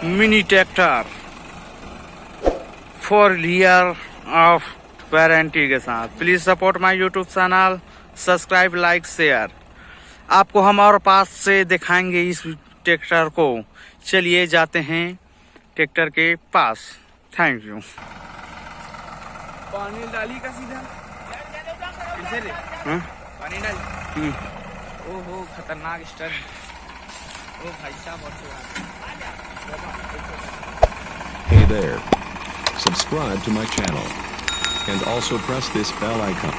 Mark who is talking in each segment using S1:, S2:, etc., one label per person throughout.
S1: Mini tractor 4 year of warranty के साथ। Please support my YouTube channel, subscribe, like, share. आपको हम और पास से दिखाएंगे इस ट्रैक्टर को। चलिए जाते हैं ट्रैक्टर के पास। Thank you.
S2: पानी डाली का सीधा पानी डाली। ओहो खतरनाक स्टन। ओ भाई साहब।
S3: Hey there. Subscribe to my channel and also press this bell icon.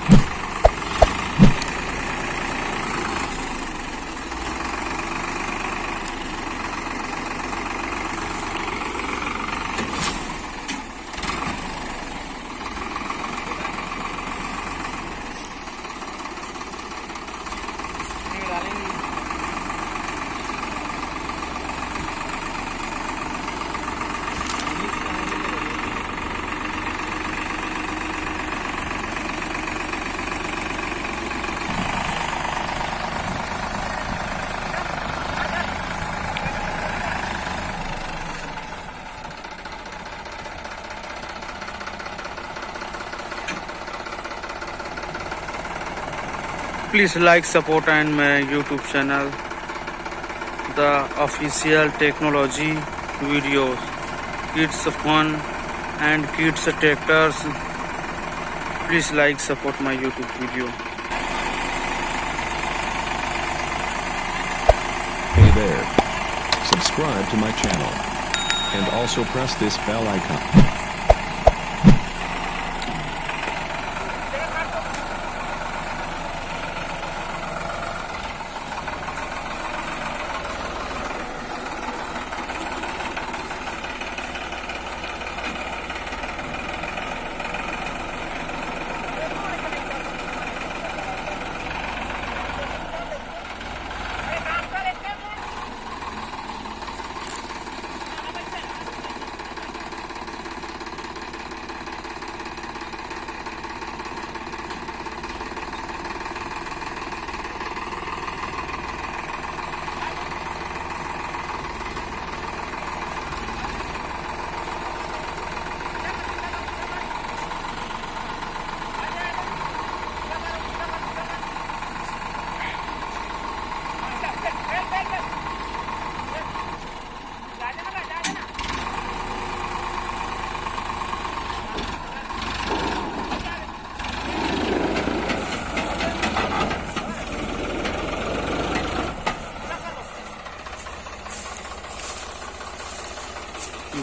S1: Please like, support and my YouTube channel, the official technology videos, kids fun and kids tractors. Please like, support my YouTube video.
S3: Hey there. Subscribe to my channel and also press this bell icon.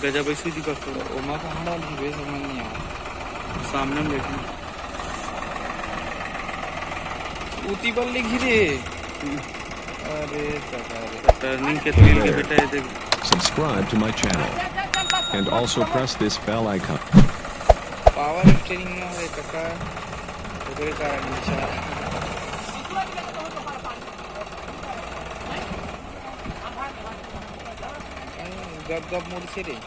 S1: गजब ऐसी दिक्कत हो
S2: ओमा कहाँ डाली वे समझ नहीं आया।
S1: सामने में देखना
S2: ऊटी पर लिखी रे। अरे
S1: टर्निंग के तेल के बेटा देख।
S3: Subscribe to my channel and also press this bell icon.
S2: Power steering में है कका ओकरे कारण अच्छा गप गप मोड़ से रे।